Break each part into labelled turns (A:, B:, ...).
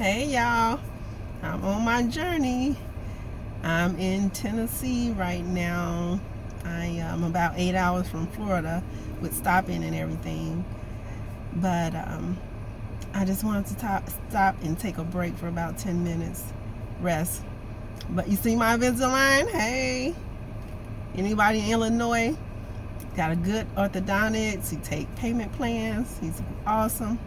A: Hey y'all, I'm on my journey. I'm in Tennessee right now. I am about 8 hours from Florida with stopping and everything. But I just wanted to stop and take a break for about 10 minutes, rest. But you see my Invisalign? Hey, anybody in Illinois? Got a good orthodontist. He take payment plans. He's awesome.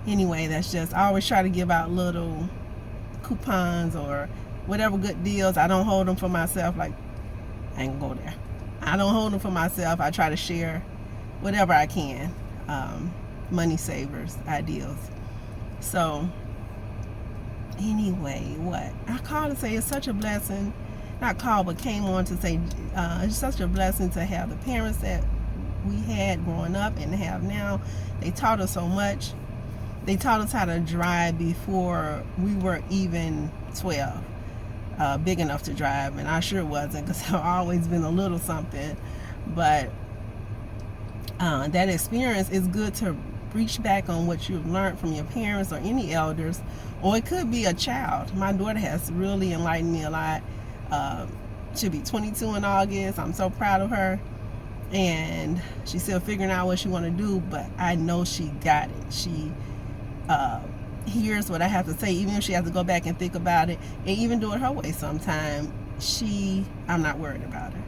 A: Anyway, that's just, I always try to give out little coupons or whatever good deals. I don't hold them for myself. Like, I ain't gonna go there. I don't hold them for myself. I try to share whatever I can. Money savers, ideals. So, anyway, what? I called to say it's such a blessing. Not called, but came on to say it's such a blessing to have the parents that we had growing up and have now. They taught us so much. They taught us how to drive before we were even 12, big enough to drive, and I sure wasn't, because I've always been a little something. But that experience is good to reach back on what you've learned from your parents or any elders, or it could be a child. My daughter has really enlightened me a lot. She'll be 22 in August. I'm so proud of her, and she's still figuring out what she want to do, but I know she got it. She hears what I have to say, even if she has to go back and think about it and even do it her way sometime. I'm not worried about her.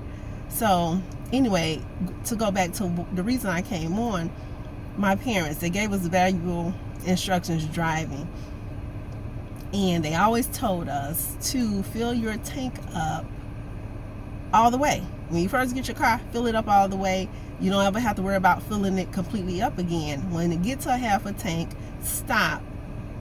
A: So anyway, to go back to the reason I came on, my parents, they gave us valuable instructions driving, and they always told us to fill your tank up all the way. When you first get your car, fill it up all the way. You don't ever have to worry about filling it completely up again. When it gets to a half a tank, stop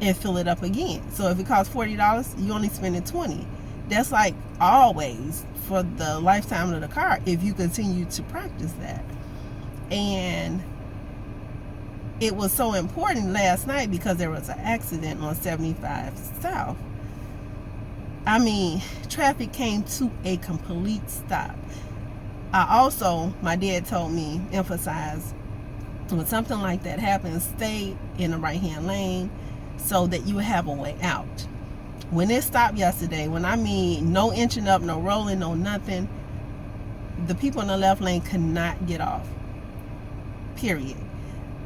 A: and fill it up again. So if it costs $40, you only spending $20. That's like always for the lifetime of the car if you continue to practice that. And it was so important last night because there was an accident on 75 South. I mean, traffic came to a complete stop. My dad told me, emphasize, when something like that happens, stay in the right-hand lane so that you have a way out. When it stopped yesterday, when I mean no inching up, no rolling, no nothing, the people in the left lane could not get off. Period.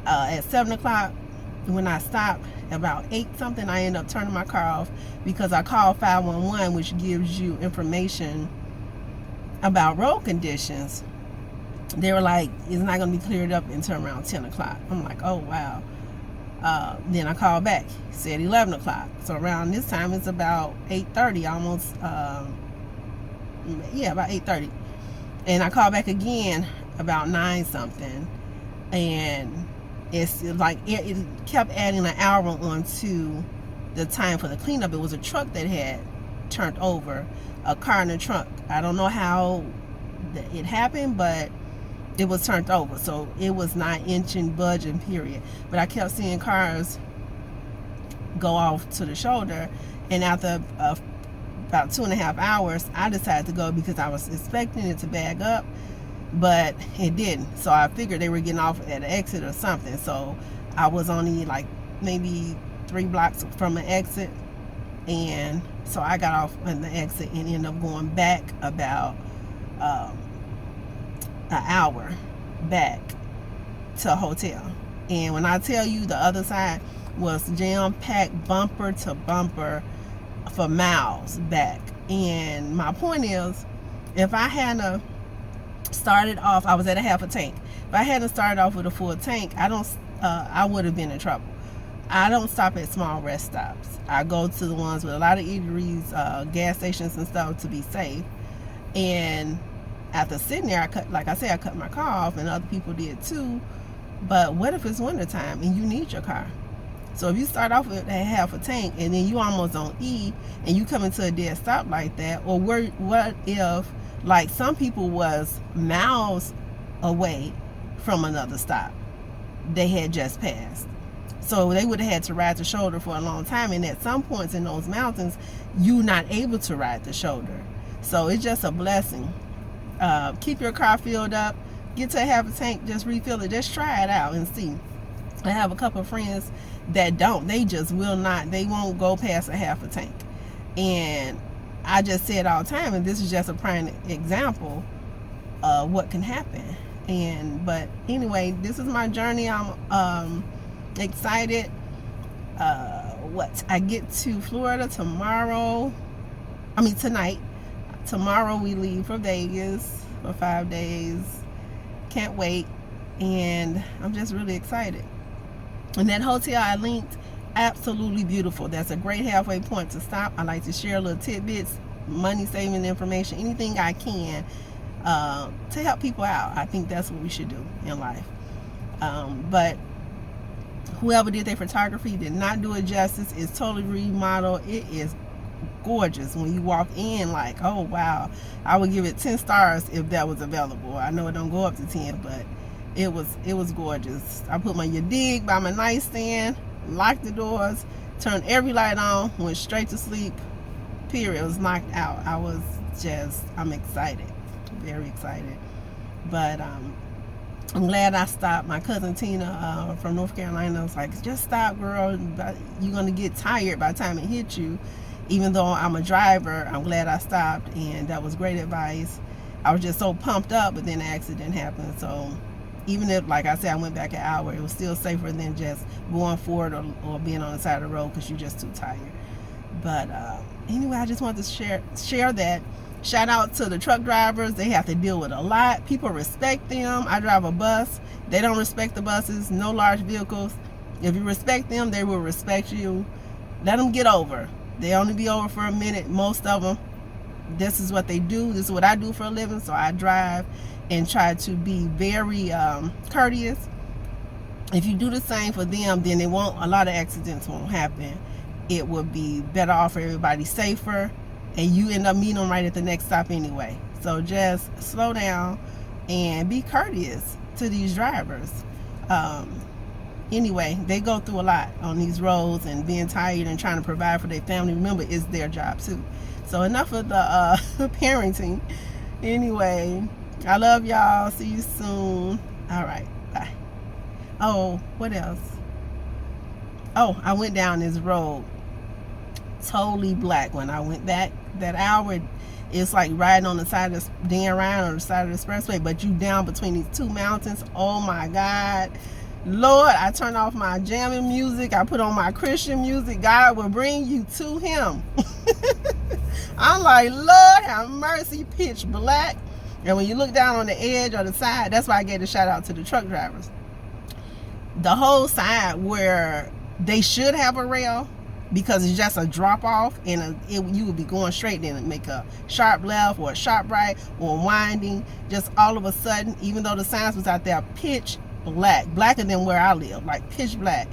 A: At 7 o'clock, when I stopped, about 8 something, I ended up turning my car off because I called 511, which gives you information about road conditions. They were like, it's not going to be cleared up until around 10 o'clock. I'm like, oh, wow. Then I called back, said 11 o'clock. So around this time, it's about 8:30, almost, about 8:30. And I called back again about 9 something. And it's like, it kept adding an hour onto the time for the cleanup. It was a truck that had turned over, a car in the trunk. I don't know how it happened, but it was turned over, so it was not inching, budging, period. But I kept seeing cars go off to the shoulder, and after about 2.5 hours, I decided to go because I was expecting it to bag up, but it didn't. So I figured they were getting off at an exit or something. So I was only like maybe 3 blocks from an exit, and so I got off on the exit and ended up going back about an hour back to a hotel. And when I tell you, the other side was jam-packed, bumper to bumper, for miles back. And my point is, if I hadn't started off, I was at a half a tank. If I hadn't started off with a full tank, I would have been in trouble. I don't stop at small rest stops. I go to the ones with a lot of eateries, gas stations and stuff, to be safe. And after sitting there, I cut my car off, and other people did too. But what if it's wintertime and you need your car? So if you start off with a half a tank and then you almost on E and you come into a dead stop like that, or what if, like, some people was miles away from another stop they had just passed? So they would have had to ride the shoulder for a long time, and at some points in those mountains, you're not able to ride the shoulder. So it's just a blessing. Keep your car filled up. Get to a half a tank, just refill it. Just try it out and see. I have a couple of friends that don't. They just will not. They won't go past a half a tank. And I just say it all the time, and this is just a prime example of what can happen. But anyway, this is my journey. I'm excited. I get to Florida tomorrow. Tonight. Tomorrow we leave for Vegas for 5 days. Can't wait. And I'm just really excited. And that hotel I linked, absolutely beautiful. That's a great halfway point to stop. I like to share little tidbits, money saving information, anything I can to help people out. I think that's what we should do in life. But whoever did their photography did not do it justice. It's totally remodeled. It is gorgeous. When you walk in, like, oh wow, I would give it 10 stars if that was available. I know it don't go up to 10, but it was gorgeous. I put my dig by my nightstand, locked the doors, turned every light on, went straight to sleep, period. It was knocked out. I'm excited, very excited. But I'm glad I stopped. My cousin Tina from North Carolina was like, just stop, girl. You're going to get tired by the time it hits you. Even though I'm a driver, I'm glad I stopped, and that was great advice. I was just so pumped up, but then the accident happened. So even if, like I said, I went back an hour, it was still safer than just going forward or being on the side of the road because you're just too tired. But anyway, I just wanted to share that. Shout out to the truck drivers. They have to deal with a lot. People respect them. I drive a bus. They don't respect the buses. No large vehicles. If you respect them, they will respect you. Let them get over. They only be over for a minute. Most of them, this is what they do. This is what I do for a living. So I drive and try to be very courteous. If you do the same for them, then a lot of accidents won't happen. It would be better off for everybody, safer, and you end up meeting them right at the next stop anyway. So just slow down and be courteous to these drivers. Anyway, they go through a lot on these roads, and being tired and trying to provide for their family. Remember, it's their job too. So enough of the parenting. Anyway, I love y'all. See you soon. All right, bye. Oh, what else? Oh, I went down this road totally black when I went back. That hour, it's like riding on the side of Dan Ryan or the side of the expressway, but you down between these two mountains. Oh my God. Lord, I turn off my jamming music. I put on my Christian music. God will bring you to him. I'm like, Lord have mercy, pitch black. And when you look down on the edge or the side, that's why I gave a shout out to the truck drivers. The whole side where they should have a rail, because it's just a drop off, and you would be going straight, then make a sharp left or a sharp right or winding. Just all of a sudden, even though the signs was out there, pitch black, blacker than where I live, like pitch black,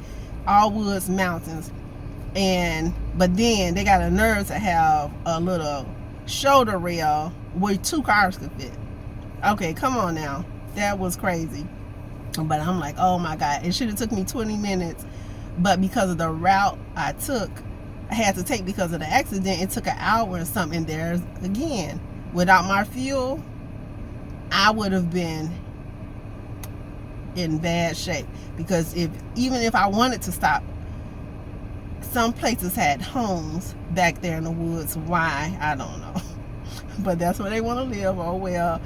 A: all woods, mountains. But then they got a nerve to have a little shoulder rail where 2 cars could fit. Okay, come on now, that was crazy. But I'm like, oh my God, it should have took me 20 minutes, but because of the route I had to take because of the accident, it took an hour or something. There's again, without my fuel, I would have been in bad shape, because even if I wanted to stop, some places had homes back there in the woods. Why? I don't know. But that's where they want to live. Oh well,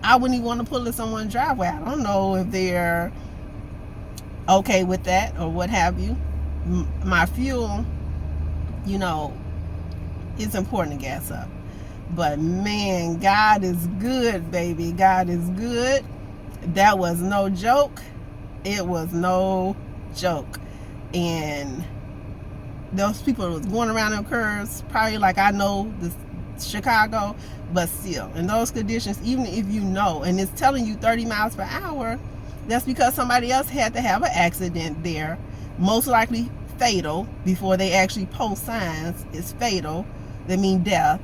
A: I wouldn't even want to pull in someone's driveway. I don't know if they're okay with that or what have you. My fuel, it's important to gas up. But man, God is good, baby. God is good. That was no joke. It was no joke. And those people was going around them curves, probably like I know this Chicago, but still, in those conditions, even if you know, and it's telling you 30 miles per hour, that's because somebody else had to have an accident there, most likely fatal. Before they actually post signs, it's fatal, that mean death.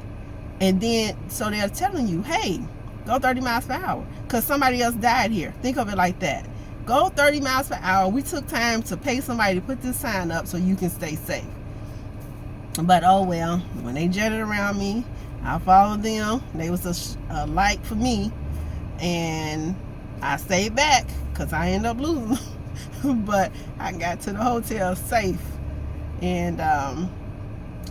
A: And then, so they're telling you, hey, go 30 miles per hour, because somebody else died here. Think of it like that. Go 30 miles per hour. We took time to pay somebody to put this sign up so you can stay safe. But oh well, when they jetted around me, I followed them. They was a light for me, and I stayed back because I ended up losing. But I got to the hotel safe. And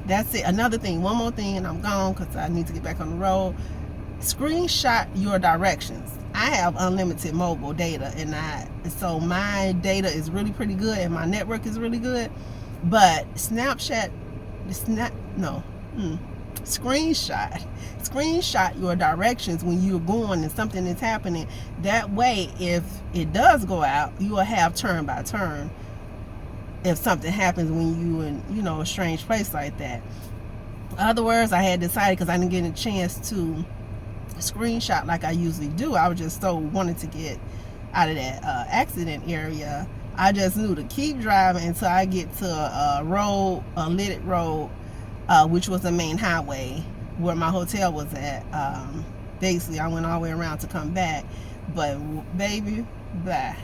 A: that's it. Another thing, one more thing, and I'm gone because I need to get back on the road. Screenshot your directions. I have unlimited mobile data, and so my data is really pretty good, and my network is really good. But screenshot your directions when you're going and something is happening. That way, if it does go out, you will have turn by turn if something happens when you in a strange place like that. In other words, I had decided, because I didn't get a chance to screenshot like I usually do. I was just so wanted to get out of that accident area. I just knew to keep driving until I get to a lit road, which was the main highway where my hotel was at. Basically, I went all the way around to come back. But baby, blah.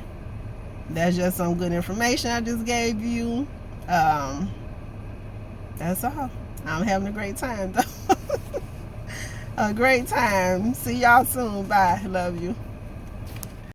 A: That's just some good information I just gave you. That's all. I'm having a great time though. A great time. See y'all soon. Bye. Love you.